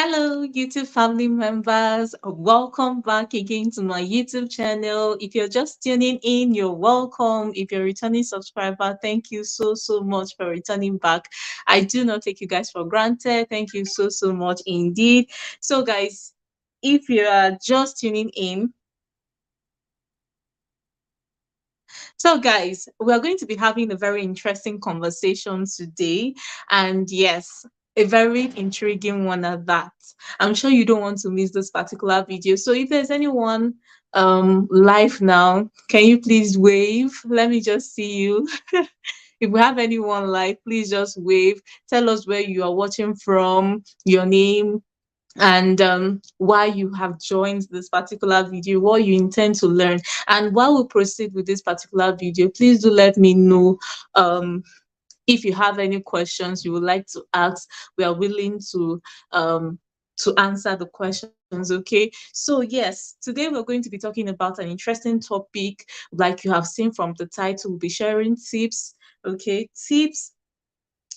Hello, YouTube family members. Welcome back again to my YouTube channel. If you're just tuning in, you're welcome. If you're a returning subscriber, thank you so much for returning back. I do not take you guys for granted. Thank you so much indeed. So, guys, if you are just tuning in, we are going to be having a very interesting conversation today. And yes, a very intriguing one at that. I'm sure you don't want to miss this particular video. So if there's anyone live now, can you please wave? Let me just see you. If we have anyone live, please just wave. Tell us where you are watching from, your name, and why you have joined this particular video, what you intend to learn. And while we proceed with this particular video, please do let me know if you have any questions you would like to ask. We are willing to answer the questions. Okay, so yes, today we're going to be talking about an interesting topic. Like you have seen from the title, we'll be sharing tips. Okay, tips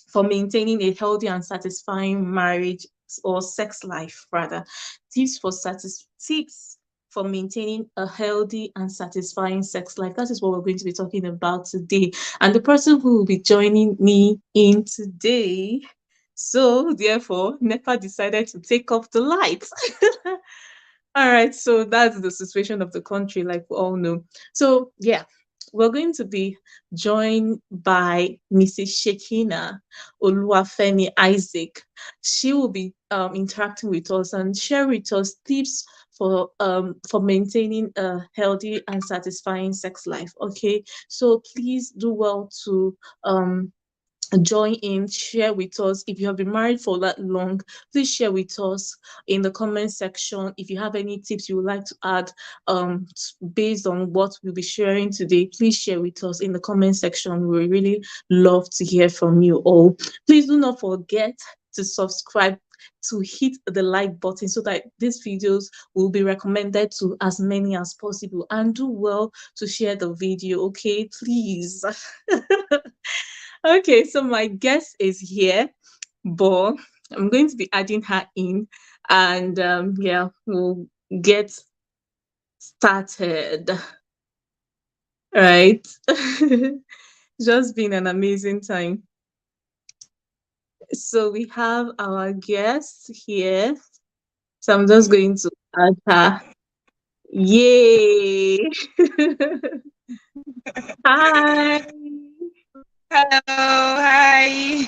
for maintaining a healthy and satisfying marriage or sex life, rather. Tips for maintaining a healthy and satisfying sex life. That is what we're going to be talking about today. And the person who will be joining me in today, so therefore, NEPA decided to take off the lights. All right, so that's the situation of the country, like we all know. So yeah, we're going to be joined by Mrs. Shekinah Oluwafemi Issac. She will be interacting with us and share with us tips for maintaining a healthy and satisfying sex life. Okay, so please do well to join in, share with us. If you have been married for that long, please share with us in the comment section. If you have any tips you would like to add based on what we'll be sharing today, please share with us in the comment section. We really love to hear from you all. Please do not forget to subscribe, to hit the like button so that these videos will be recommended to as many as possible, and do well to share the video. Okay, please. Okay, so my guest is here, but I'm going to be adding her in, and yeah, we'll get started. Right. Just been an amazing time. So we have our guest here. So I'm just going to add her. Yay! Hi. Hello, hi.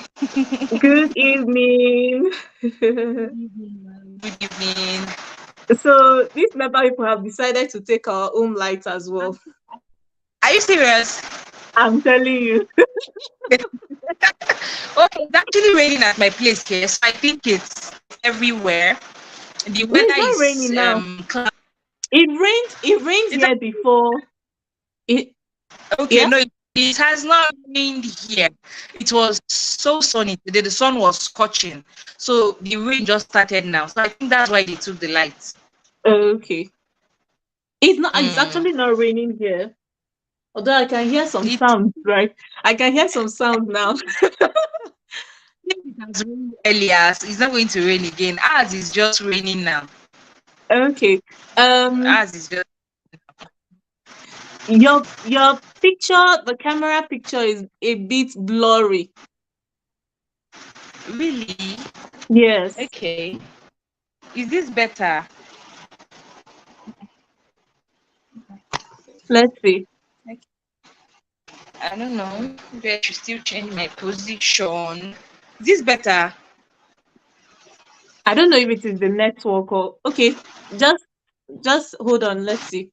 Good evening. Good evening. So these member people have decided to take our home lights as well. Are you serious? I'm telling you. Okay, it's actually raining at my place here, so I think it's everywhere. The No, weather it's not is raining now. cloudy. It rained It's here before. It okay, Yeah. no, it has not rained here. It was so sunny today. The sun was scorching, so the rain just started now. So I think that's why they took the lights. Okay. It's not. It's Mm. actually not raining here. Although I can hear some It, sound, right? I can hear some sound now. it has rained earlier. So it's not going to rain again. Ours is just raining now. Okay. Um. Ours is just Your picture, the camera picture is a bit blurry. really Yes. okay. Is this better? Let's see. Like, I don't know. Maybe I should still change my position. Is this better? I don't know if it is the network or okay. Just just hold on. Let's see.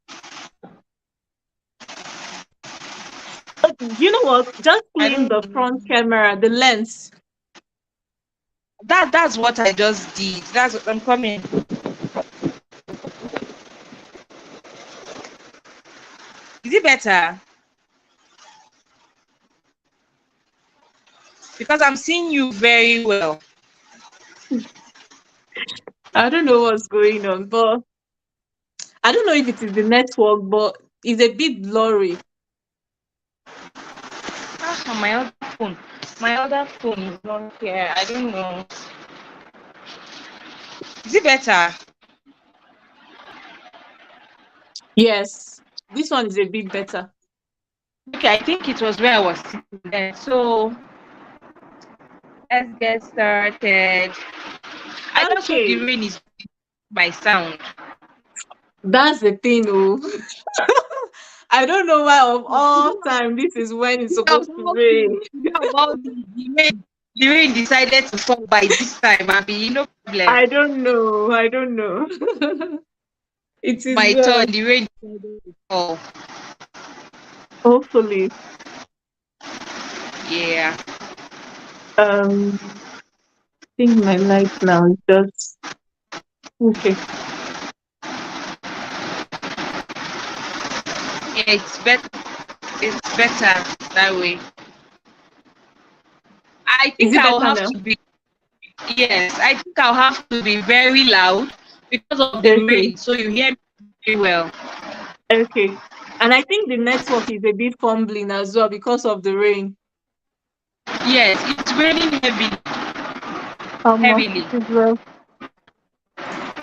You know what? Just I clean don't the know. front camera, the lens. That's what I just did. That's what I'm coming. Is it better? Because I'm seeing you very well. I don't know what's going on, but I don't know if it is the network, but it's a bit blurry. Ah, on my other phone. My other phone is not here. I don't know. Is it better? Yes, this one is a bit better. Okay, I think it was where I was sitting there. So let's get started. I just hope the Okay, rain is my sound. that's the thing, oh. I don't know why of all time this is when it's supposed to rain. The rain decided to fall by this time. I mean, no problem. I don't know. I don't know. It is My well. turn. The rain decided to fall. Hopefully. Yeah. I think my light now is just okay. Yeah, it's better. It's better that way. I Is think it I'll better have now? to be. Yes, I think I'll have to be very loud because of the Okay. rain, so you hear me very well. Okay. And I think the network is a bit fumbling as well because of the rain. Yes, it's raining It heavily. is well.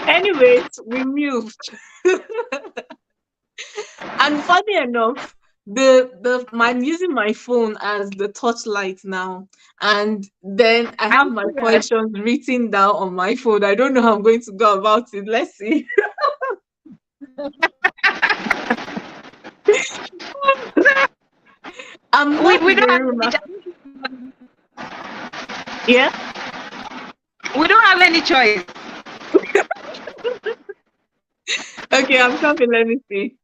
Anyways, we moved. And funny enough, I'm using my phone as the torchlight now, and then I Are have you my serious? questions written down on my phone. I don't know how I'm going to go about it. Let's see. I'm We, not we in the don't have room. any Yeah. we don't have any choice. Okay, I'm coming. Let me see.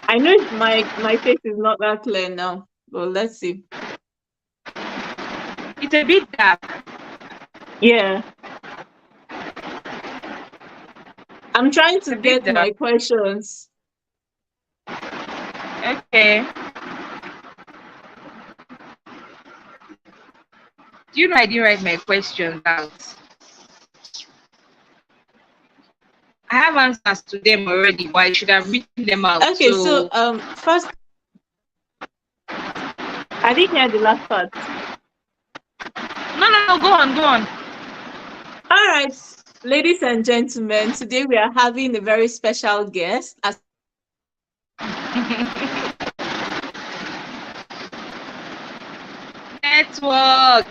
I know my face is not that clear now, but let's see. It's a bit dark. Yeah, I'm trying It's to a bit get dark. my questions. Okay. Do you know I didn't write my questions out? I have answers to them already, but I should have written them out. Okay, so So first, I didn't hear the last part. no, go on, go on. All right, ladies and gentlemen, today we are having a very special guest. As Network.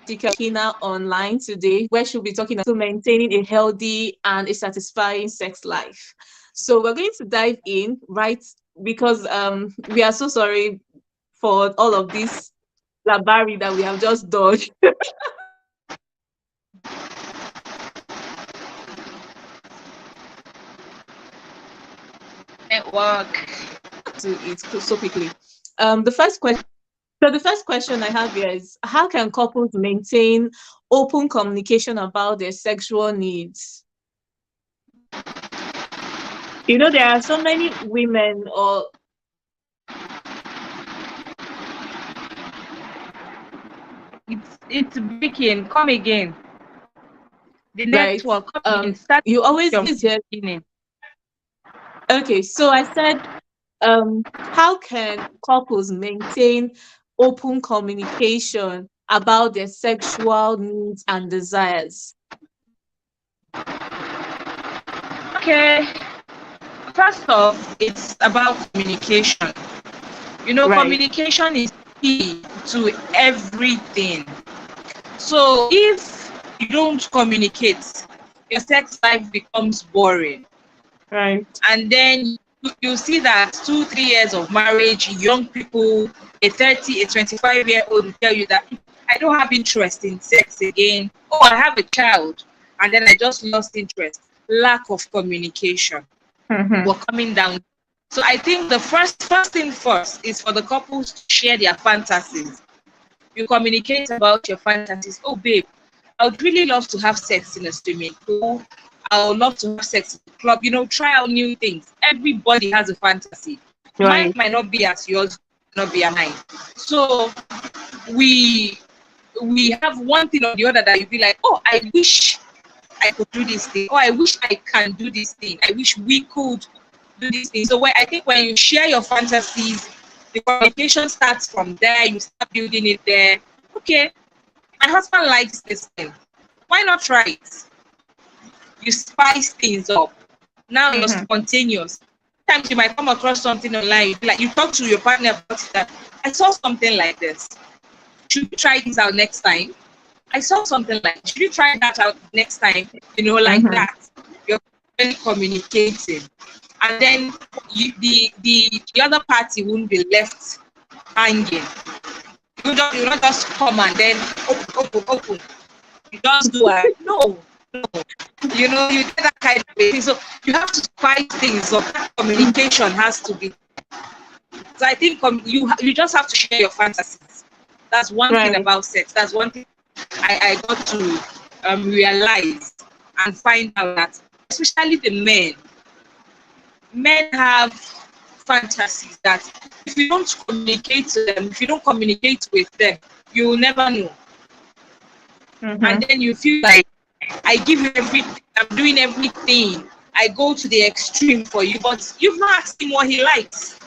Shekinah online today, where she'll be talking about maintaining a healthy and a satisfying sex life. So we're going to dive in, right? Because we are so sorry for all of this labari that we have just done. Network. To it so quickly. The first question. So the first question I have here is, how can couples maintain open communication about their sexual needs? You know, there are so many women or It's breaking. Come again. The right. network. Come again. Start You always from the hear. beginning. Okay, so I said, how can couples maintain open communication about their sexual needs and desires? Okay. First off, it's about communication. You know, Right, communication is key to everything. So if you don't communicate, your sex life becomes boring. right, And then you see that 2 3 years of marriage, young people, a 30 a 25-year-old will tell you that I don't have interest in sex again. Oh, I have a child and then I just lost interest. Lack of communication. mm-hmm. We're coming down. So I think the first thing first is for the couples to share their fantasies. You communicate about your fantasies. Oh, babe, I would really love to have sex in a swimming pool. I would love to have sex in a club. You know, try out new things. Everybody has a fantasy. Mine Right, might not be as yours, not be as mine. So we we have one thing or the other that you be like, oh, I wish I could do this thing. Oh, I wish I can do this thing. I wish we could do this thing. So I think when you share your fantasies, the communication starts from there. You start building it there. Okay, My husband likes this thing. Why not try it? You spice things up. Now you're Mm-hmm. spontaneous. Sometimes you might come across something online, like you talk to your partner about it, that I saw something like this. Should you try this out next time? I saw something like, should you try that out next time? Like Mm-hmm. that. You're really communicating. And then the other party won't be left hanging. You not just come and then open. You just do it. No. You get that kind of thing. So you have to fight things up. That communication has to be. So I think you just have to share your fantasies. That's one thing Right. about sex. That's one thing I got to realize and find out that, especially the men have fantasies that if you don't communicate to them, if you don't communicate with them, you will never know. And Mm-hmm. then you feel like I give you everything, I'm doing everything, I go to the extreme for you, but you've not asked him what he likes.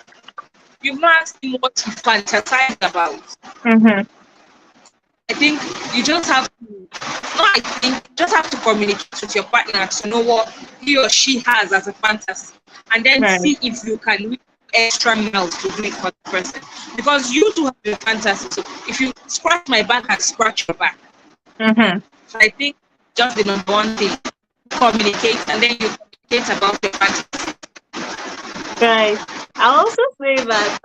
You've not asked him what he fantasizes about. Mm-hmm. I think you just have to, no, I think you just have to communicate with your partner to know what he or she has as a fantasy, and then Right. see if you can reach extra miles to do it for the person. Because you do have your fantasy. So if you scratch my back, I scratch your back. Mm-hmm. So I think just the number one thing, communicate, and then you communicate about your fantasy. Right. I'll also say that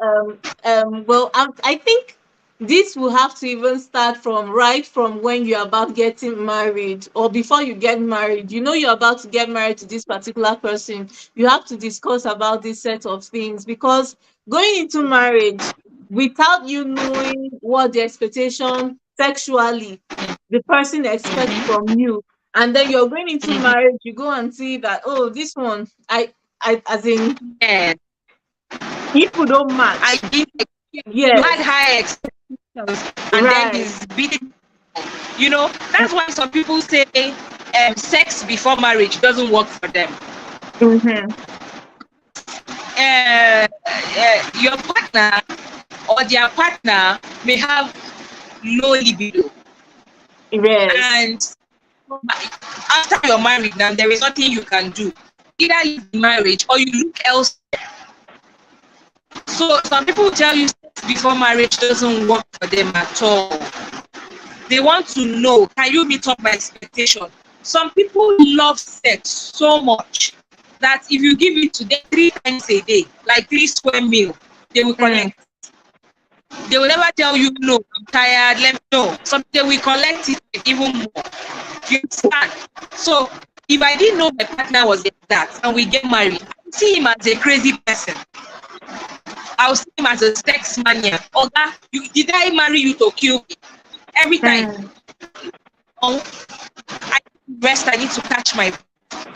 well, I think this will have to even start from right from when you're about getting married or before you get married. You know you're about to get married to this particular person. You have to discuss about this set of things because going into marriage without you knowing what the expectation sexually the person expects Mm-hmm. from you, and then you're going into Mm-hmm. marriage, you go and see that, oh, this one I as in And people don't I match. think you had Yes, high expectations, and then right. he's beating. That's why some people say sex before marriage doesn't work for them. Mm-hmm. Your partner or their partner may have low libido, Yes. and after you're married now, there is nothing you can do. Either leave the marriage or you look else. So some people tell you sex before marriage doesn't work for them at all. They want to know, can you meet up my expectation? Some people love sex so much that if you give it to them 3 times a day, like 3 square meal, they will Mm. collect. They will never tell you, no, I'm tired, let me know. Some they will collect it even more. You understand? So if I didn't know my partner was like that and we get married, I would see him as a crazy person. I will see him as a sex mania. Oga, did I marry you to kill me? Every time. Mm. Oh, I need to rest, I need to catch my.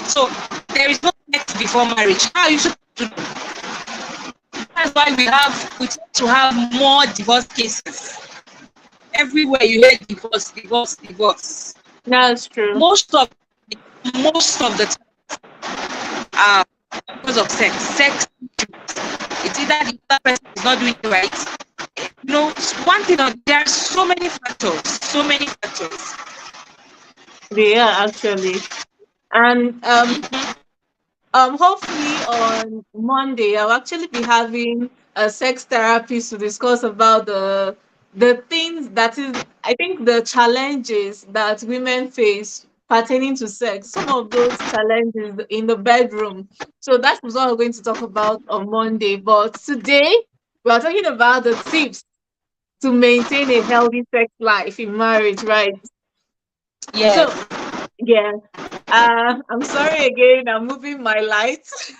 So there is no sex before marriage. How are you supposed to do? That's why we tend to have more divorce cases. Everywhere you hear divorce, divorce, divorce. That's true. Most of the time, because of sex. Sex, it's either the other person is not doing it right. One thing, there are so many factors, so many factors. Yeah, actually. And hopefully on Monday I'll actually be having a sex therapist to discuss about the things that is I think the challenges that women face pertaining to sex, some of those challenges in the bedroom. So that is what we're going to talk about on Monday. But today we are talking about the tips to maintain a healthy sex life in marriage, right? So Yes. yeah. I'm sorry again, I'm moving my lights.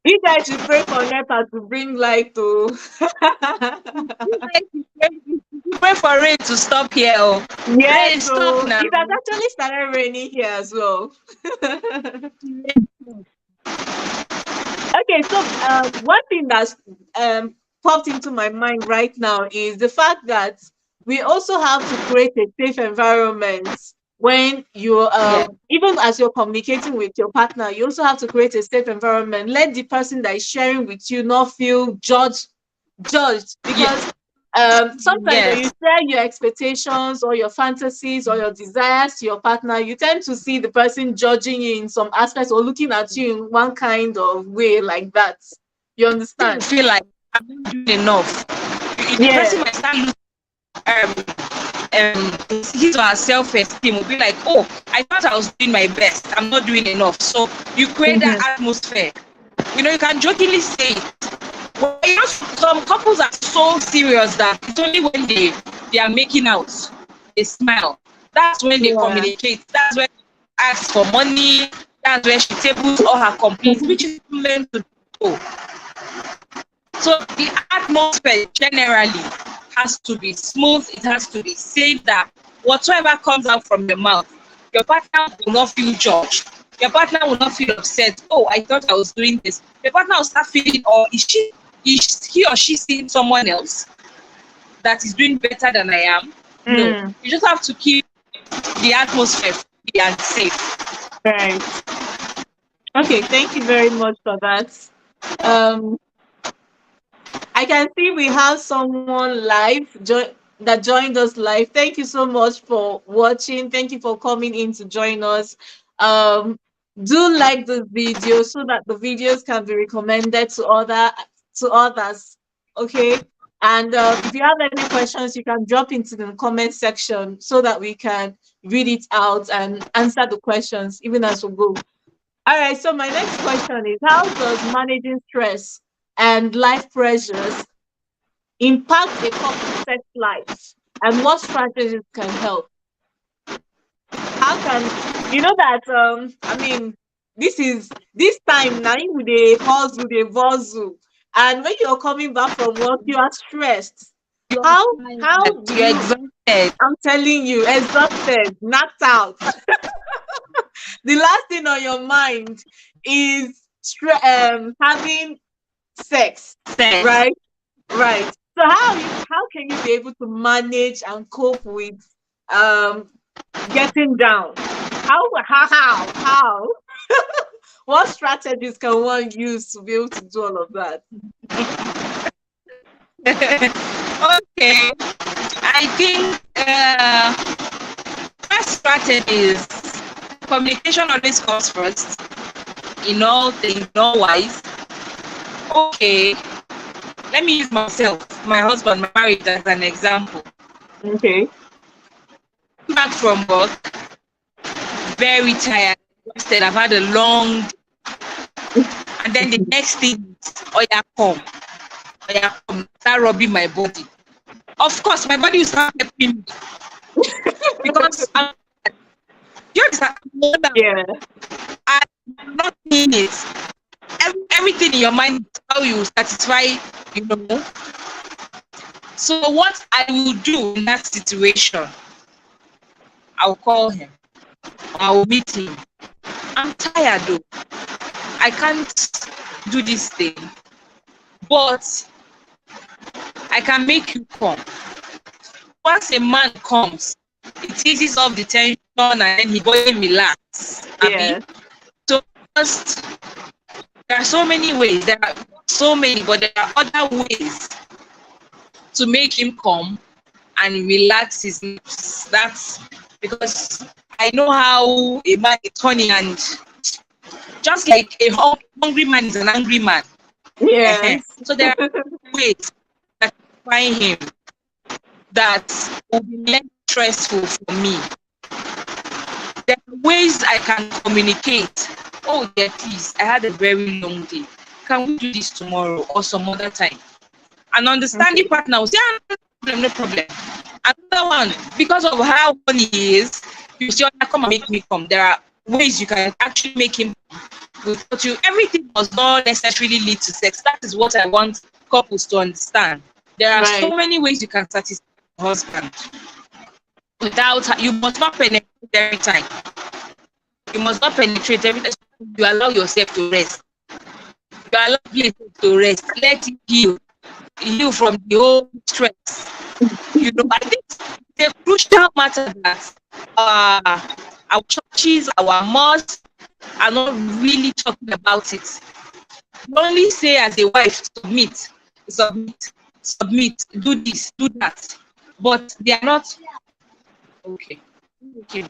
You guys should pray for NEPA to bring light to. Pray for rain to stop here. Oh. Yes, Rain, stop so now. it has actually started raining here as well. Okay, so one thing that's popped into my mind right now is the fact that we also have to create a safe environment when you Yeah. even as you're communicating with your partner, you also have to create a safe environment. Let the person that is sharing with you not feel judged Yeah. because Sometimes when you Yes. share your expectations or your fantasies or your desires to your partner, you tend to see the person judging you in some aspects or looking at you in one kind of way like that. You People understand? feel like I'm not doing enough. The person Yeah. might start losing his or her self-esteem, will be like, oh, I thought I was doing my best, I'm not doing enough. So you create that Mhm. atmosphere. You can jokingly say it. Well, some couples are so serious that it's only when they are making out, they smile. That's when they Yeah. communicate. That's when they ask for money. That's where she tables all her complaints, which is meant to do. So the atmosphere generally has to be smooth. It has to be safe that whatsoever comes out from your mouth, your partner will not feel judged. Your partner will not feel upset. Oh, I thought I was doing this. Your partner will start feeling, or is he or she seeing someone else that is doing better than I am? No. Mm. You just have to keep the atmosphere free and safe. Right. Okay, thank you very much for that. Um, I can see we have someone that joined us live. Thank you so much for watching. Thank you for coming in to join us. Um, do like the video so that the videos can be recommended to others. Okay. And if you have any questions, you can drop into the comment section so that we can read it out and answer the questions even as we go. All right. So my next question is: how does managing stress and life pressures impact a couple's sex life, and what strategies can help? How can you know that? I mean, this time now with the hustle, the bustle, and when you're coming back from work, you are stressed. You are How tired, do you're you? exhausted. I'm telling you, exhausted, knocked out. The last thing on your mind is having sex, Sex. right? Right. So how can you be able to manage and cope with um getting down? How? What strategies can one use to be able to do all of that? Okay. I think first strategy is communication always comes first. In all things, in all wise. Okay. Let me use myself, my husband, my marriage as an example. Okay. Back from work, very tired, exhausted. I've had a long, and then the next thing is, oh yeah, come, start rubbing my body. Of course, my body will start helping me because you understand. Yeah. I'm not seeing it. Everything in your mind is how you satisfy. So what I will do in that situation, I'll call him. I'll meet him. I'm tired though. I can't do this thing, but I can make you come. Once a man comes, it eases off the tension and then he body relax. Abi? Yeah. So first, there are so many ways. There are so many, but there are other ways to make him come and relax his nerves. That's because I know how a man is funny, and just like a hungry man is an angry man. Yes. So there are ways that find him that will be less stressful for me. There are ways I can communicate. Oh, yeah, please, I had a very long day. Can we do this tomorrow or some other time? An understanding partner will say, ah, no problem, no problem. Another one, because of how funny he is, you say, oh, come and make me come. There are ways you can actually make him without you. Everything does not necessarily lead to sex. That is what I want couples to understand. There are so Right. many ways you can satisfy your husband without, you must not penetrate every time. You must not penetrate every time. You allow yourself to rest. You allow yourself to rest. Let it heal from the whole stress. I think it's a crucial matter that our churches, our mosques are not really talking about it. You only say as a wife, submit. submit, do this, do that, but they are not okay. Okay.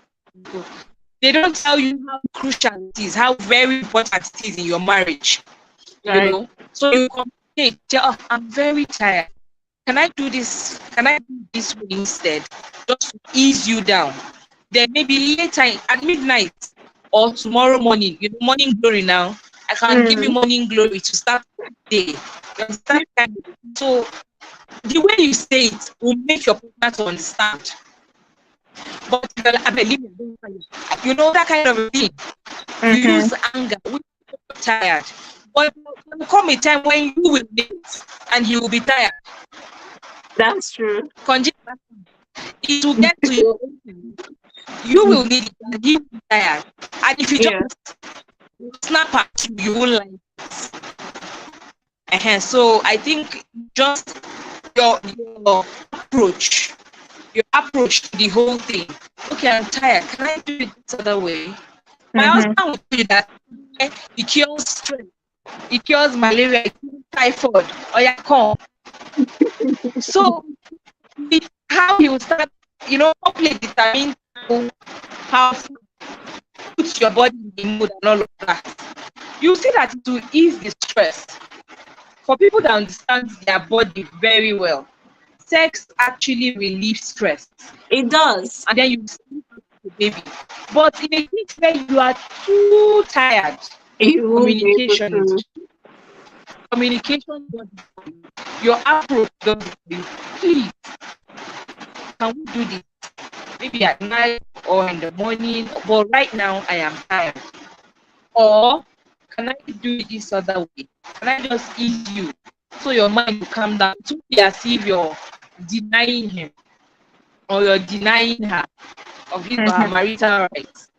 They don't tell you how crucial it is, how very important it is in your marriage. You Right. know, so you communicate. Oh, I'm very tired. Can I do this? Can I do this way instead? Just to ease you down. Then maybe later at midnight or tomorrow morning, morning glory now. I can give you morning glory to start the day. You understand? So the way you say it will make your partner to understand. But I believe that kind of a thing. You use anger when you're tired. But there will come a time when you will need it and he will be tired. That's true. It will get to your own time. You will need it and he will be tired. And if you just snap at you, you won't like it. So I think just your approach to the whole thing. Okay, I'm tired. Can I do it this other way? My husband will tell you that it cures stress, it cures malaria, it cures typhoid. Oh yeah, come. So how he will start, hopefully determine how to put your body in the mood and all of that. You see that it will ease the stress. For people that understand their body very well, sex actually relieves stress. It does. And then you sleep with the baby. But in a case where you are too tired, communication, your approach, please, can we do this? Maybe at night or in the morning, but right now I am tired. Or can I do it this other way? Can I just ease you so your mind will calm down? To be as if you're denying him or you're denying her of his or her marital rights.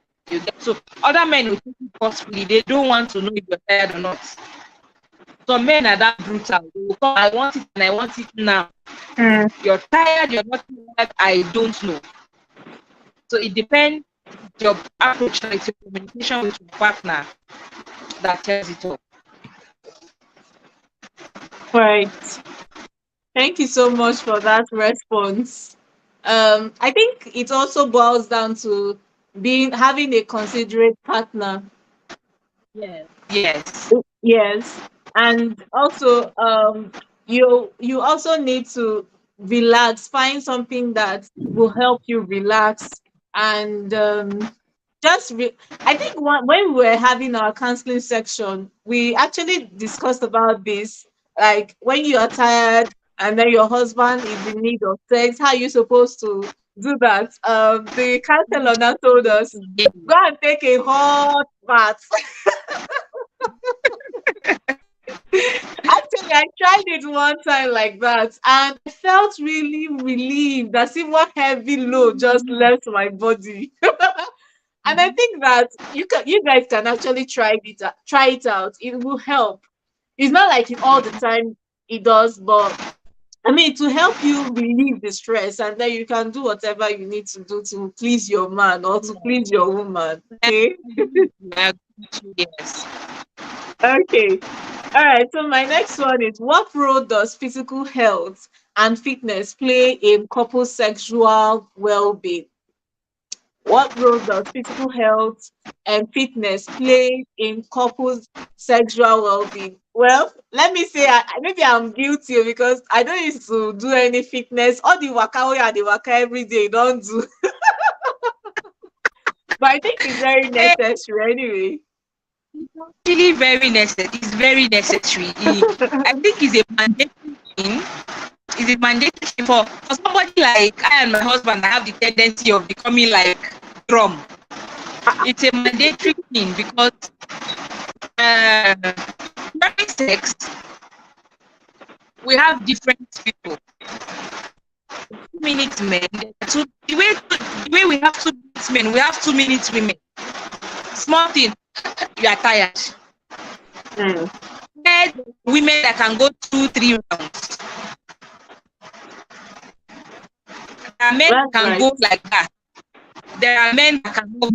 So other men will take it forcefully. They don't want to know if you're tired or not. Some men are that brutal. They will come, I want it and I want it now. You're tired, you're not tired, I don't know. So it depends your approach, like your communication with your partner that tells it all. Right. Thank you so much for that response. I think it also boils down to having a considerate partner. Yes. Yes. And also you also need to relax, find something that will help you relax. And I think when we were having our counseling section, we actually discussed about this, like when you are tired and then your husband is in need of sex, how are you supposed to do that? The counselor now told us, go and take a hot bath. Actually, I tried it one time like that, and I felt really relieved, as if one heavy load just left my body. And I think that you guys can actually try it out. It will help. It's not like all the time it does, but I mean, to help you relieve the stress, and then you can do whatever you need to do to please your man or to please your woman. Okay. Yes. Okay. All right. So my next one is, what role does physical health and fitness play in couple sexual well-being? What role does physical health and fitness play in couples' sexual well-being? Well, let me say, maybe I'm guilty because I don't used to do any fitness. All the waka every day, don't do. But I think it's very necessary anyway. It's really very necessary. It's very necessary. I think it's a mandatory thing. It's a mandatory thing for somebody like I and my husband. I have the tendency of becoming like drum. It's a mandatory thing because during sex we have different people. 2 minutes men. So the way we have 2 minutes men, we have 2 minutes women. Small thing. You are tired. Women that can go 2-3 rounds. There are men that can go like that. There are men that can go.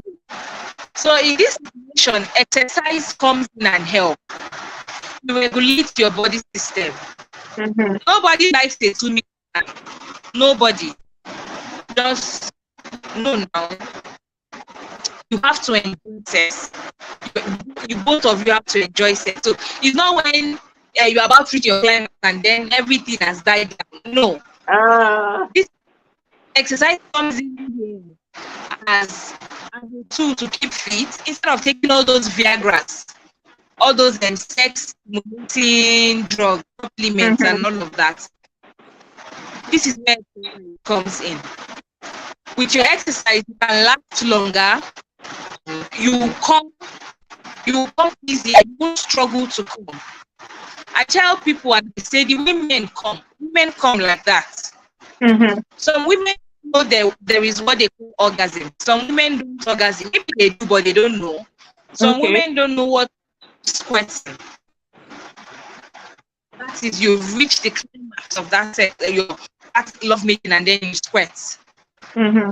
So in this situation, exercise comes in and help. You regulate your body system. Nobody likes a swimming man. Nobody. Just no now. You have to enjoy sex. You both of you have to enjoy sex. So it's not when you're about to reach your climax and then everything has died down. No. This exercise comes in as a tool to keep fit instead of taking all those Viagra's, all those sex promoting drug supplements and all of that. This is where it comes in. With your exercise, you can last longer. You come easier. You won't struggle to come. I tell people and they say the women come like that. Some women know there is what they call orgasm. Some women don't orgasm. Maybe they do, but they don't know. Some women don't know what squirting. That is, you've reached the climax of that sex, that love making, and then you squirt.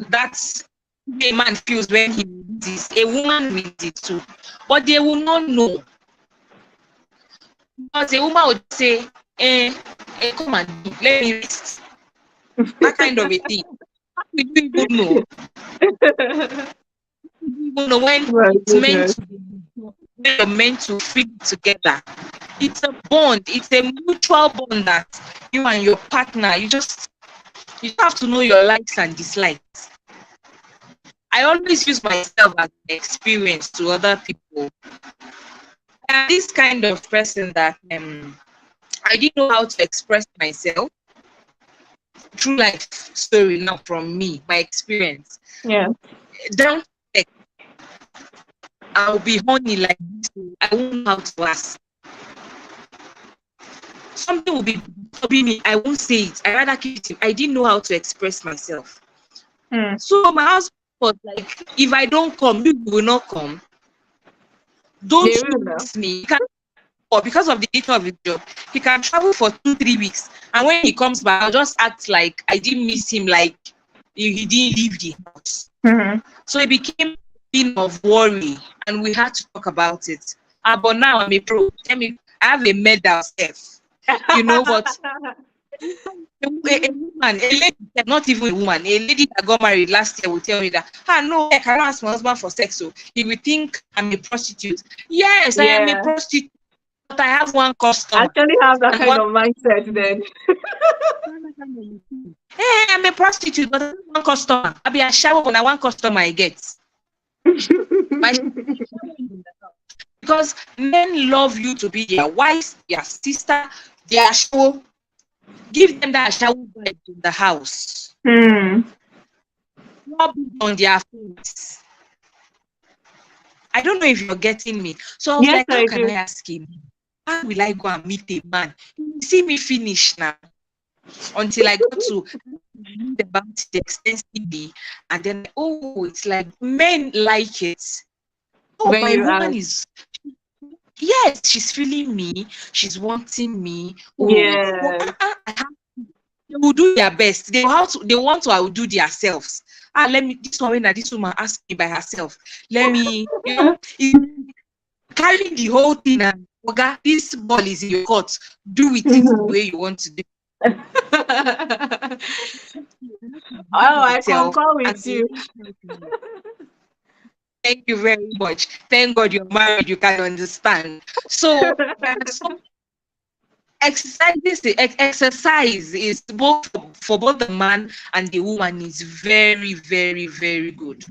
That's the a man feels when he reads this. A woman reads it too, but they will not know. Because a woman would say, come and let me rest. That kind of a thing. How do you even know? You know when it's meant to be, when you're meant to feel together. It's a bond. It's a mutual bond that you and your partner, you have to know your likes and dislikes. I always use myself as an experience to other people. I'm this kind of person that I didn't know how to express myself. True life story now from me, my experience. Yeah. Down to I'll be honey like this. I won't know how to ask. Something will be disturbing me. I won't say it. I rather keep it. I didn't know how to express myself. So my husband was like, if I don't come, you will not come. Don't trust me. Or because of the nature of his job, he can travel for 2-3 weeks. And when he comes back, I'll just act like I didn't miss him, like he didn't leave the house. So it became a thing of worry, and we had to talk about it. But now I'm a pro. Tell me, I have a medal self. You know what? A woman, a lady, not even a woman, a lady that got married last year will tell me that, no, I cannot ask my husband for sex, so he will think I'm a prostitute. Yes, I am a prostitute, but I have one customer. I actually have that kind of mindset then. Hey, I'm a prostitute, but I have one customer. I'll be a shower when I one customer I get. Because men love you to be their wife, their sister, their show. Give them that shower vibe in the house. Rub it on their face. I don't know if you're getting me. So I was like, how can I ask him? How will I go and meet a man? You see me finish now. Until I got to read about it extensively. And then, it's like men like it. My woman is... Yes, she's feeling me. She's wanting me. They will do their best. They want to outdo themselves. This woman asked me by herself. Let me, carry the whole thing and this ball is in your court. Do it the way you want to do. I concur with you. Thank you very much. Thank God you're married. You can understand. So, exercise is both for both the man and the woman is very, very, very good.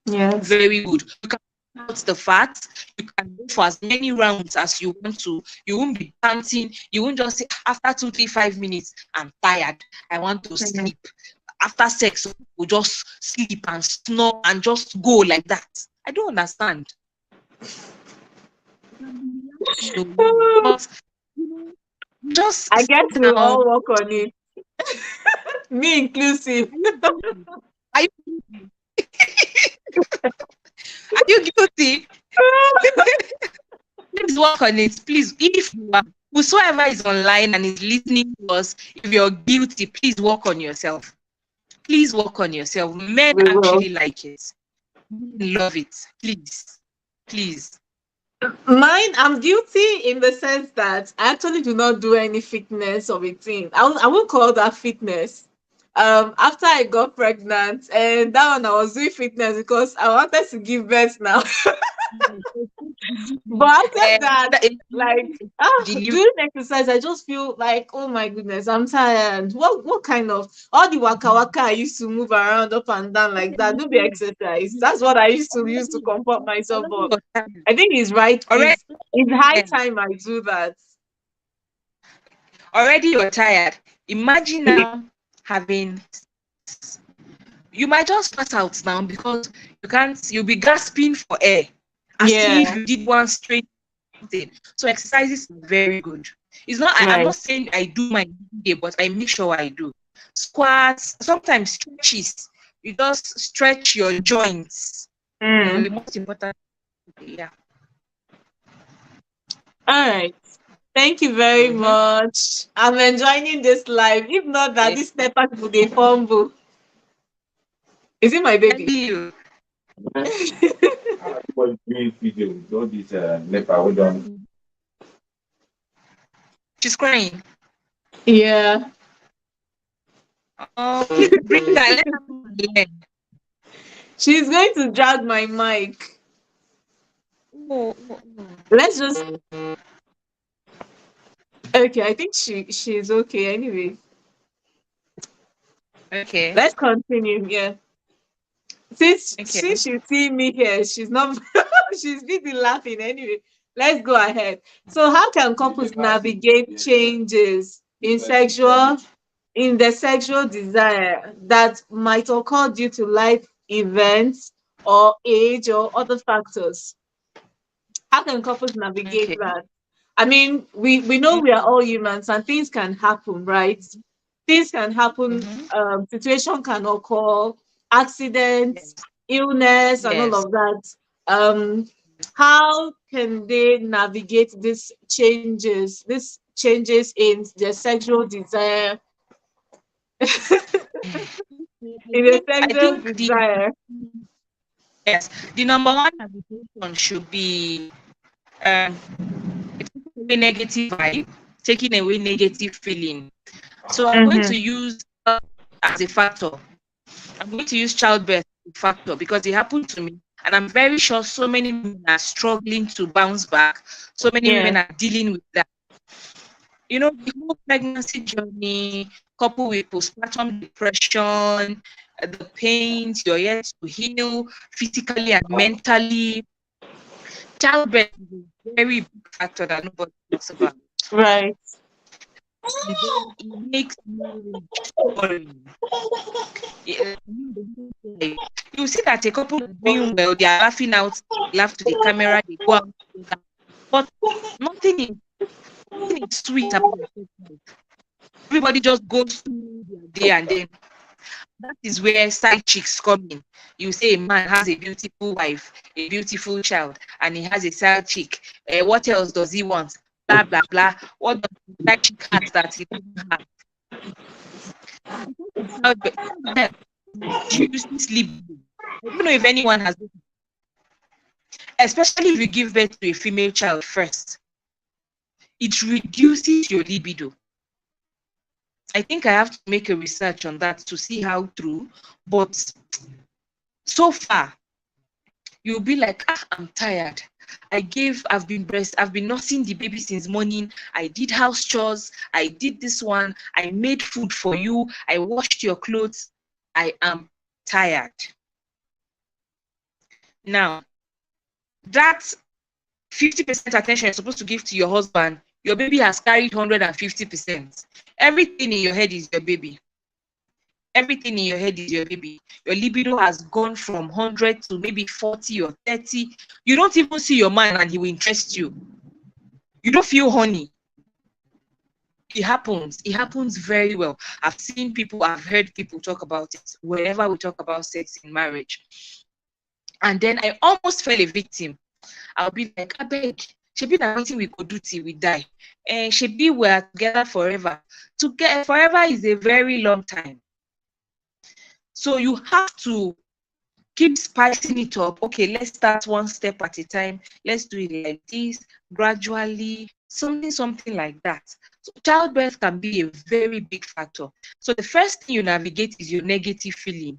Yeah, very good. You can out the fat. You can go for as many rounds as you want to. You won't be dancing. You won't just say after 2, 3, 5 minutes, I'm tired. I want to sleep. After sex, we'll just sleep and snore and just go like that. I don't understand. Just I guess we'll all work on it. Me inclusive. Are you guilty? Please work on it. Please, if you are, whosoever is online and is listening to us, if you're guilty, please work on yourself. Please work on yourself. Men actually like it. Men love it. Please. Mine, I'm guilty in the sense that I actually do not do any fitness of a thing. I won't call that fitness. After I got pregnant, and that one I was doing fitness because I wanted to give birth now. But after that, That like delivery. doing exercise, I just feel like, oh my goodness, I'm tired. What kind of all the waka waka I used to move around up and down like that? Do be exercise. That's what I used to use to comfort myself. Already But you're tired. I think it's right. Already, It's high yeah, time I do that. already you're tired. Imagine now having, you might just pass out now because you can't, you'll be gasping for air as if Yeah, you did one straight thing. So exercises are very good. It's not, I'm right. not saying I do my day, but I make sure I do. Squats, sometimes stretches. You just stretch your joints. The Mm. most important, yeah. All right. Thank you very Mm-hmm. much. I'm enjoying this live. If not that, Okay. this stepper would be fumble. Is it my Thank baby? you. Everybody doing video with all this NEPA, hold on. She's crying. Yeah. Oh, bring her. Let her put the leg. She's going to drag my mic. Oh. Let's just okay. I think she's okay anyway. Okay. Let's continue. Yeah. Since Okay. she see me here, she's not she's busy laughing anyway. Let's go ahead. So how can couples navigate changes in the sexual desire that might occur due to life events or age or other factors? How can couples navigate Okay. that? I mean, we know we are all humans and things can happen, right? Things can happen, Mm-hmm. situation can occur, accidents, Yes. illness, and all Yes. of that. Um, how can they navigate these changes in their sexual desire, in the I sexual think the desire? yes, the number one navigation should be um taking away negative vibe, taking away negative feeling. So I'm going Mm-hmm. to use as a factor. I'm going to use childbirth as a factor because it happened to me. And I'm very sure so many women are struggling to bounce back. So many Yeah, women are dealing with that. You know, the whole pregnancy journey, coupled with postpartum depression, the pains you're yet to heal physically and mentally. Childbirth is a very big factor that nobody talks about. right. And then it makes marriage boring. You see that a couple are doing well, they are laughing out, they laugh to the camera, they go out together. But nothing is, nothing is sweet about it. Everybody just goes through their day, and then that is where side chicks come in. You say a man has a beautiful wife, a beautiful child, and he has a side chick. What else does he want? Blah blah blah. What does the side chick have that he doesn't have? Childbirth reduces libido. I don't know if anyone has, especially if you give birth to a female child first, it reduces your libido. I think I have to make a research on that to see how true, but so far you'll be like, I'm tired. I've been nursing the baby since morning. I did house chores. I did this one. I made food for you. I washed your clothes. I am tired. Now, that 50% attention you're supposed to give to your husband, your baby has carried 150%. Everything in your head is your baby. Everything in your head is your baby. Your libido has gone from 100 to maybe 40 or 30. You don't even see your man and he will interest you. You don't feel honey. It happens. It happens very well. I've heard people talk about it whenever we talk about sex in marriage. And then I almost fell a victim. I'll be like, I beg, shebi na wetin we go do till we die. And shebi we are together forever. Forever is a very long time. So you have to keep spicing it up. Okay, let's start one step at a time. Let's do it like this, gradually, something like that. So childbirth can be a very big factor. So the first thing you navigate is your negative feeling.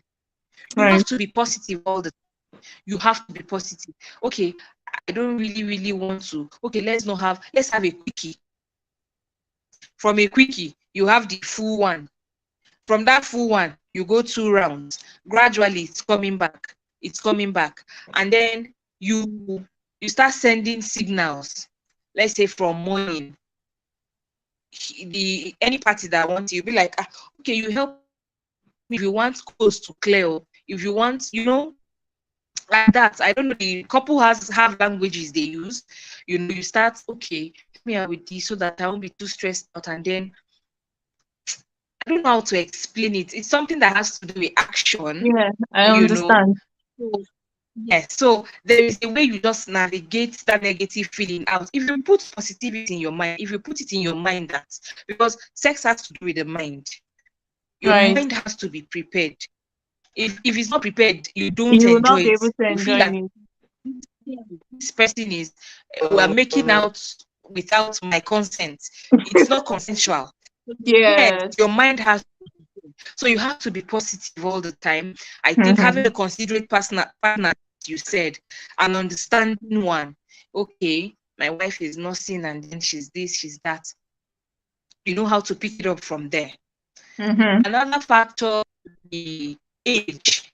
You Right. have to be positive all the time. You have to be positive. Okay, I don't really want to. Okay, let's have a quickie. From a quickie, you have the full one. From that full one, you go 2 rounds. Gradually, it's coming back. It's coming back. And then you start sending signals. Let's say from morning. Any party that wants you, be like, okay, you help me if you want close to clear. If you want, like that. I don't know. The couple have languages they use. You start, okay, help me out with this so that I won't be too stressed out. And then I don't know how to explain it. It's something that has to do with action, Yeah, I you know. understand. So, yes, so there is a way you just navigate that negative feeling out. If you put positivity in your mind, if you put it in your mind that, because sex has to do with the mind, your Right. mind has to be prepared. If it's not prepared, you don't You will not enjoy be it. able to You feel enjoy that it. this person is, we are making out without my consent. It's not consensual. Yes, Yes. your mind has. So you have to be positive all the time. I think having Mm-hmm. a considerate partner, you said, an understanding one. Okay, my wife is nursing and then she's this, she's that. You know how to pick it up from there. Mm-hmm. Another factor, the age.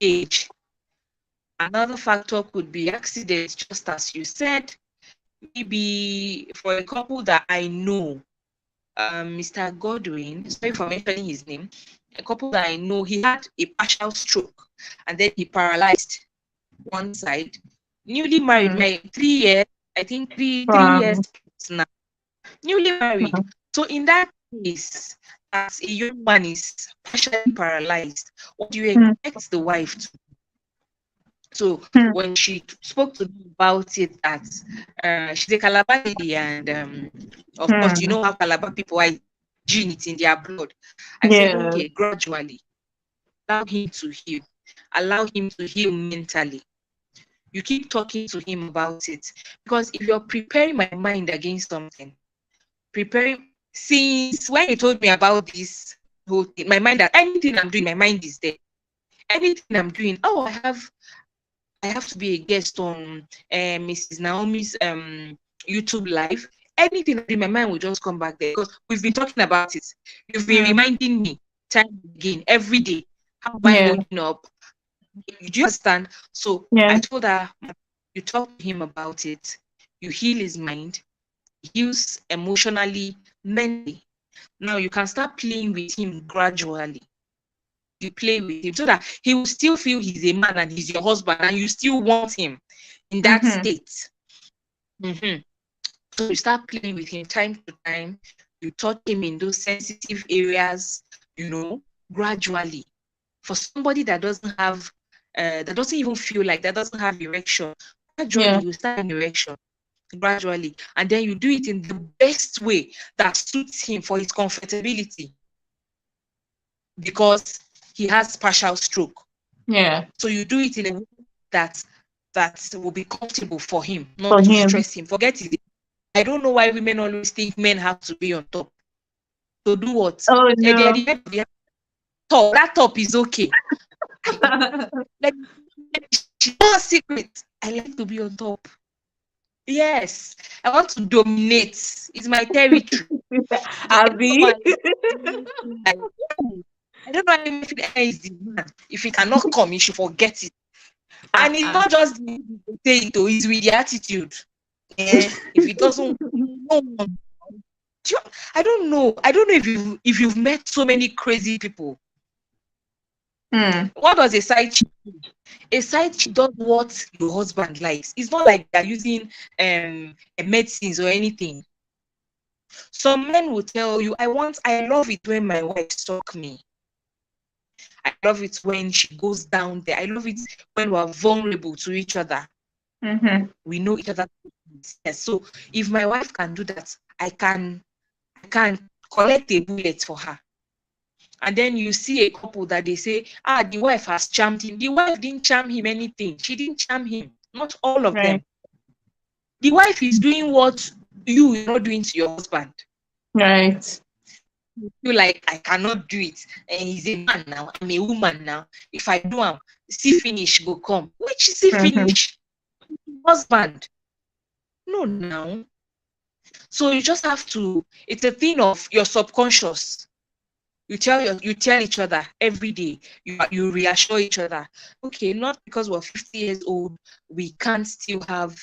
Age. Another factor could be accidents, just as you said. Maybe for a couple that I know, Mr. Godwin, sorry for mentioning his name, a couple that I know, he had a partial stroke and then he paralyzed one side. Newly married, Mm. my 3 years, I think three years Wow. now. Newly married. Mhm. So in that case, as a young man is partially paralyzed, what do you Mm. expect the wife to? So Mm. when she spoke to me about it, that she's a Calabar lady, and of course, you Mm. know how Calabar people are gene it in their blood. I said, Yes. okay, gradually allow him to heal, allow him to heal mentally. You keep talking to him about it, because if you're preparing my mind against something, preparing since when you told me about this whole thing, my mind, that anything I'm doing, my mind is there. Anything I'm doing, oh, I have to be a guest on Mrs. Naomi's YouTube live. Anything in my mind will just come back there, because we've been talking about it. You've been Mm. reminding me time and again every day. How am I Yeah. holding up? Do you understand? So Yeah. I told her, you talk to him about it, you heal his mind, he heals emotionally, mentally. Now you can start playing with him gradually. You play with him so that he will still feel he's a man and he's your husband and you still want him in that Mm-hmm. state. Mm-hmm. So you start playing with him time to time. You touch him in those sensitive areas, gradually. For somebody that doesn't have, that doesn't even feel like, that doesn't have erection, gradually Yeah. you start an erection, gradually. And then you do it in the best way that suits him for his comfortability, because he has partial stroke. Yeah. So you do it in a way that will be comfortable for him, For not to him. stress him. Forget it. I don't know why women always think men have to be on top. To do what? Oh At the no. end of the top, that top is okay. Like, she's not a secret. I like to be on top. Yes, I want to dominate. It's my territory. I don't know Abby. why. I don't know why I feel is the man. If he cannot come, he should forget it. And it's Uh-uh. not just the way he say it, it's with the attitude. If he doesn't, no one. I don't know. I don't know if you've met so many crazy people. Mm. What does a side chick do? A side chick does what your husband likes. It's not like they're using medicines or anything. Some men will tell you, I love it when my wife suck me. I love it when she goes down there. I love it when we're vulnerable to each other. Mm-hmm. We know each other. Yes. So if my wife can do that, I can collect a bullet for her. And then you see a couple that they say, the wife has charmed him. The wife didn't charm him anything. She didn't charm him. Not all of them. Right. The wife is doing what you're not doing to your husband. Right. You like, I cannot do it. And he's a man now. I'm a woman now. If I do see finish go come. Which see finish? Husband. No, now. So you just have to, it's a thing of your subconscious. You tell each other every day. You reassure each other. Okay, not because we're 50 years old, we can't still have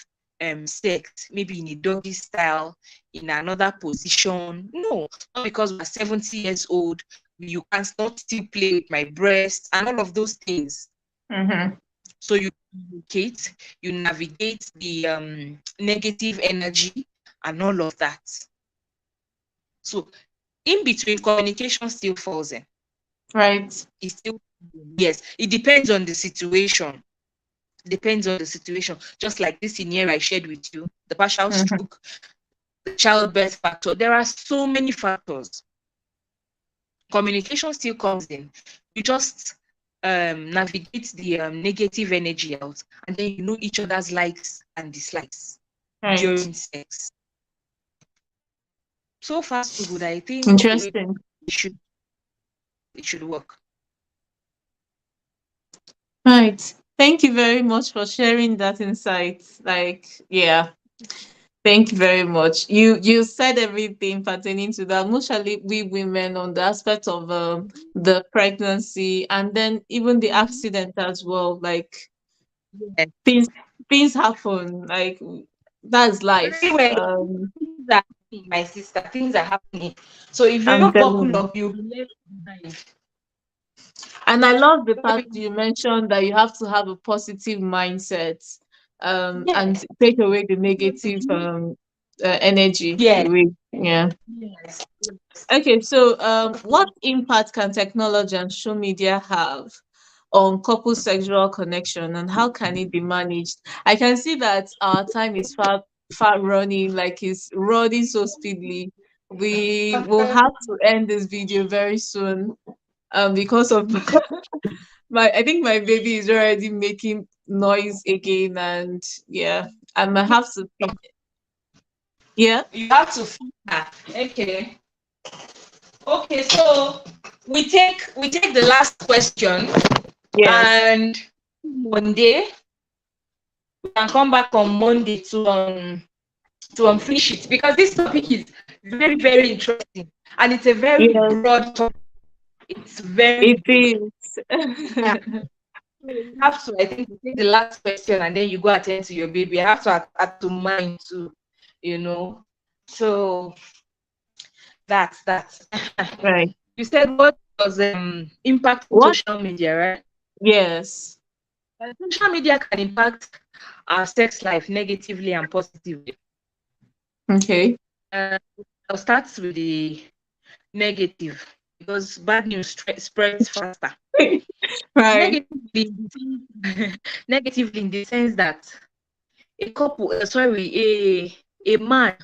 sex, maybe in a doggy style, in another position. No, not because we're 70 years old, you can not still play with my breast and all of those things. So you communicate, you navigate the negative energy and all of that. So in between, communication still falls in. Right. It's still, yes, it depends on the situation. Depends on the situation. Just like this scenario I shared with you, the partial stroke, the childbirth factor. There are so many factors. Communication still comes in. You just navigate the negative energy out, and then you know each other's likes and dislikes during sex. So far, so good. I think interesting. It should work. Right. Thank you very much for sharing that insight. Like, yeah. Thank you very much. You said everything pertaining to that. Mostly we women on the aspect of the pregnancy and then even the accident as well. Like things happen. Like that's life. My sister, things are happening. So if you're I'm not telling buckled you. up, you'll be left behind. And I love the fact you mentioned that you have to have a positive mindset and take away the negative energy away. Yeah. Yes. Okay, so what impact can technology and social media have on couple sexual connection and how can it be managed? I can see that our time is far running, like it's running so speedily. We will have to end this video very soon because of I think my baby is already making noise again and yeah, I might have to yeah. You have to feed her. Okay, so we take the last question. Yes. And Monday we can come back on Monday to finish it, because this topic is very, very interesting and it's a very broad topic. It's very it is. You have to, I think, take the last question and then you go attend to your baby. I have to add to mine too, So that's right. You said what was impact of social media, right? Yes. Social media can impact our sex life negatively and positively. Okay. I'll start with the negative, because bad news spreads faster. Right. Negatively in the sense that a couple, a man,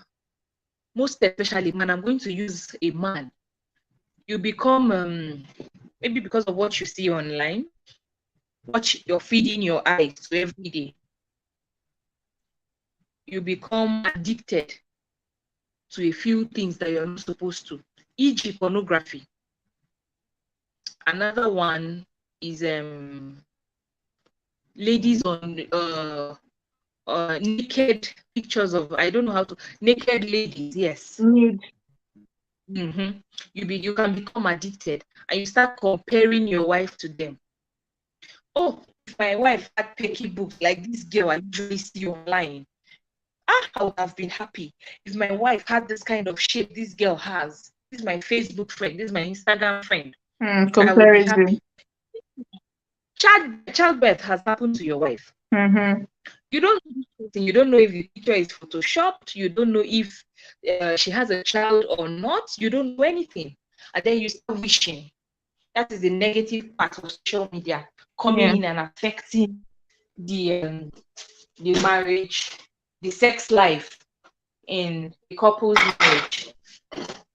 most especially man, I'm going to use a man. You become maybe because of what you see online, what you're feeding your eyes to every day, you become addicted to a few things that you're not supposed to, e.g. pornography. Another one is ladies on naked pictures of, I don't know how to, naked ladies, yes. You can become addicted and you start comparing your wife to them. Oh, if my wife had pecky books like this girl I usually see online, I would have been happy. If my wife had this kind of shape this girl has, this is my Facebook friend, this is my Instagram friend, I would be happy. Childbirth has happened to your wife. You don't know if the picture is photoshopped. You don't know if she has a child or not. You don't know anything, and then you start wishing. That is the negative part of social media coming in and affecting the marriage, the sex life in the couple's marriage,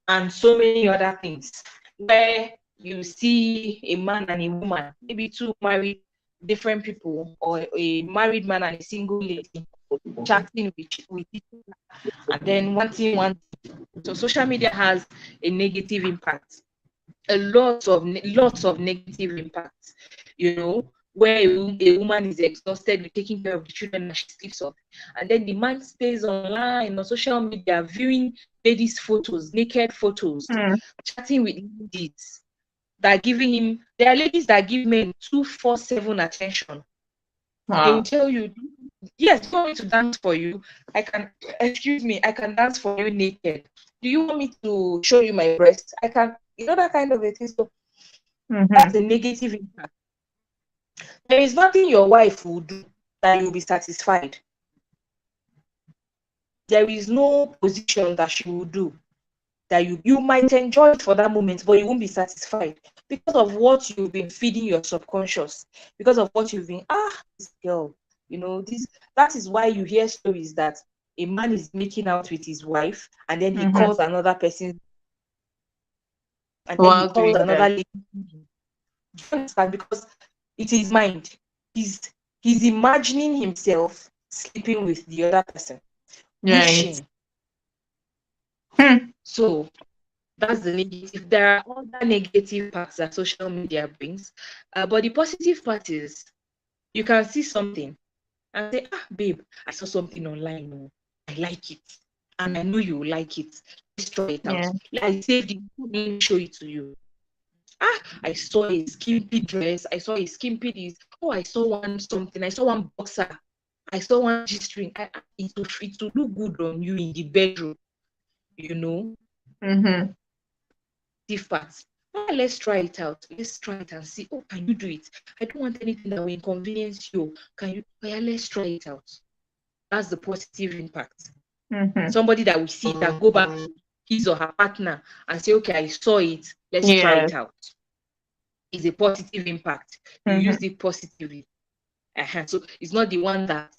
and so many other things. Where you see a man and a woman, maybe two married different people, or a married man and a single lady chatting with each other, and then wanting one. So social media has a negative impact, lots of negative impacts. Where a woman is exhausted with taking care of the children and she sleeps off, and then the man stays online on social media viewing ladies' photos, naked photos, chatting with ladies that are giving him. There are ladies that give men 247 attention. They will tell you, yes, do you want me to dance for you? I can dance for you naked. Do you want me to show you my breast? I can, that kind of a thing. So that's a negative impact. There is nothing your wife will do that you'll be satisfied. There is no position that she will do that you might enjoy it for that moment, but you won't be satisfied because of what you've been feeding your subconscious, because of what you've been, this girl, that is why you hear stories that a man is making out with his wife and then he calls another person, and then he calls another lady. Do you understand? Because it is mind. He's imagining himself sleeping with the other person. Right. So that's the negative. There are other negative parts that social media brings, but the positive part is you can see something and say, babe, I saw something online. Oh, I like it, and I know you will like it. Let's try it out. I saved it. Let me show it to you. I saw a skimpy dress. I saw a skimpy this. Oh, I saw one something. I saw one boxer. I saw one G-string. It will look good on you in the bedroom. Parts. Let's try it out. Let's try it and see. Oh, can you do it? I don't want anything that will inconvenience you. Can you? Let's try it out. That's the positive impact. Somebody that we see that go back to his or her partner and say, okay, I saw it. Let's try it out. It's a positive impact. You use it positively. So it's not the one that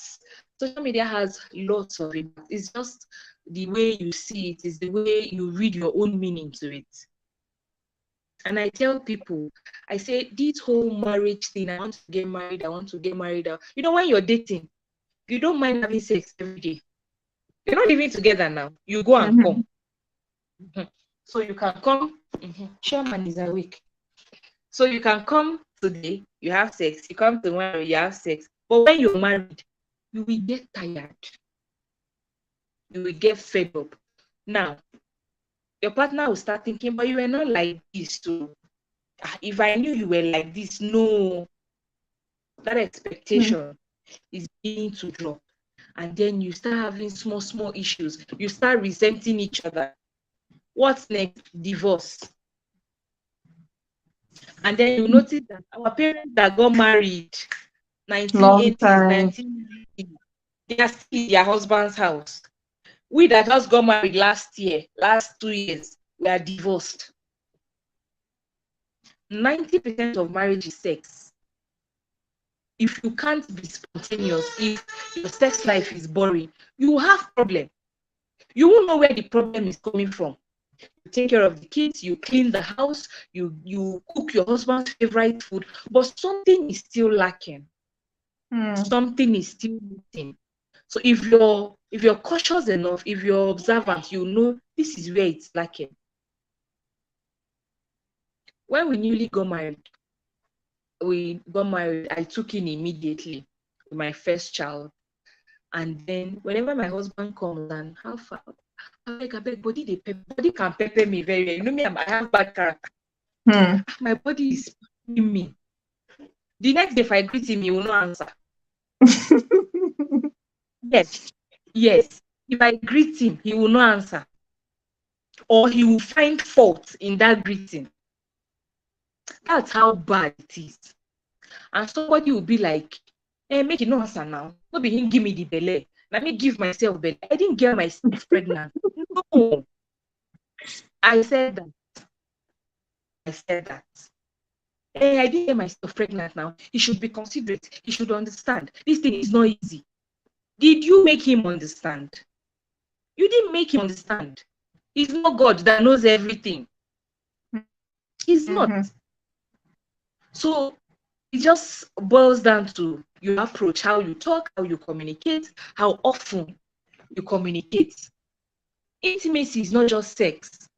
social media has lots of impact. It's just the way you see it, is the way you read your own meaning to it. And I tell people, I say, this whole marriage thing, I want to get married. When you're dating, you don't mind having sex every day. You're not living together now. You go and come. So you can come. Chairman is awake. So you can come today, you have sex. You come tomorrow, you have sex. But when you're married, you will get tired. You will get fed up. Now, your partner will start thinking, but you were not like this too. If I knew you were like this, no. That expectation is beginning to drop. And then you start having small issues. You start resenting each other. What's next? Divorce. And then you notice that our parents that got married 1980s, 1990s, they are still in their husband's house. We that just got married last 2 years, we are divorced. 90% of marriage is sex. If you can't be spontaneous, if your sex life is boring, you will have problem. You won't know where the problem is coming from. You take care of the kids, you clean the house, you cook your husband's favorite food, but something is still lacking. Something is still missing. So if you're cautious enough, if you're observant, you know this is where it's lacking. When we newly got married, I took in immediately with my first child. And then whenever my husband comes and how far, I beg, body can pepper me very well. You know me, I have bad character. My body is peppering me. The next day, if I greet him, he will not answer. Yes. If I greet him, he will not answer. Or he will find fault in that greeting. That's how bad it is. And somebody will be like, make it no answer now. No be him give me the belly. Let me give myself belly. I didn't get myself pregnant. No. I said that. I didn't get myself pregnant now. He should be considerate. He should understand. This thing is not easy. Did you make him understand? You didn't make him understand. It's not God that knows everything. He's not. So it just boils down to your approach, how you talk, how you communicate, how often you communicate. Intimacy is not just sex.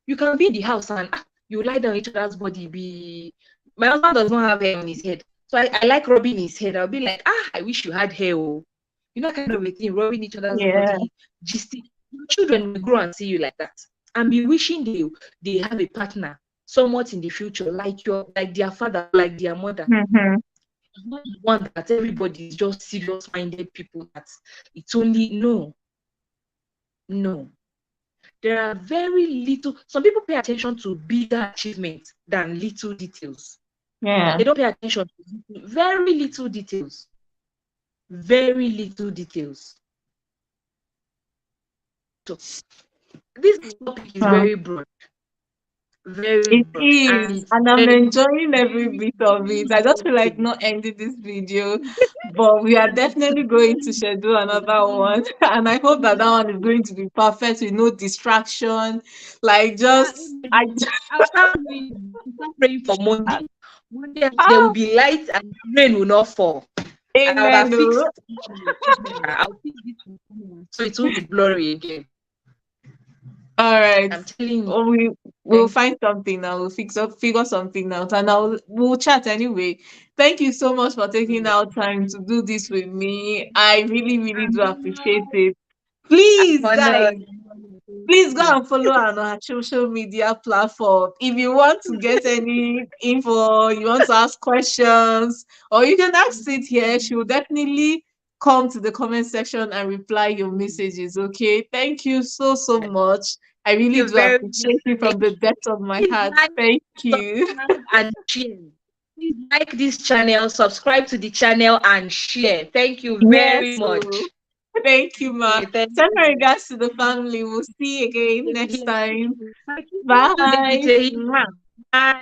You can be in the house and you lie down each other's body. My husband does not have hair on his head, so I like rubbing his head. I'll be like, I wish you had hair. Oh. You know, kind of a thing, rubbing each other's body, gisting. Your children will grow and see you like that, and be wishing they have a partner somewhat in the future, like their father, like their mother. Not one that everybody is just serious-minded people. That it's only no. There are very little. Some people pay attention to bigger achievements than little details. Yeah. They don't pay attention to very little details. Very little details. So this topic is very broad. Very broad. It is, and I'm enjoying every bit of it. I just feel like not ending this video, but we are definitely going to schedule another one, and I hope that one is going to be perfect with no distraction. Like I'll start praying for Monday. Monday there will be light and rain will not fall. Amen. I'll fix this so it won't be blurry again. All right. I'm telling you. We'll find something now. We'll figure something out, and we'll chat anyway. Thank you so much for taking out time to do this with me. I really, really do appreciate it. Please, guys, please go and follow her on our social media platform. If you want to get any info, you want to ask questions, or you can ask it here. She will definitely come to the comment section and reply your messages. Okay. Thank you so much. I really do appreciate you from the depth of my heart. Thank you. And share. Please like this channel, subscribe to the channel, and share. Thank you very much. Thank you, ma. Send my regards to the family. We'll see you again next time. Bye. Bye.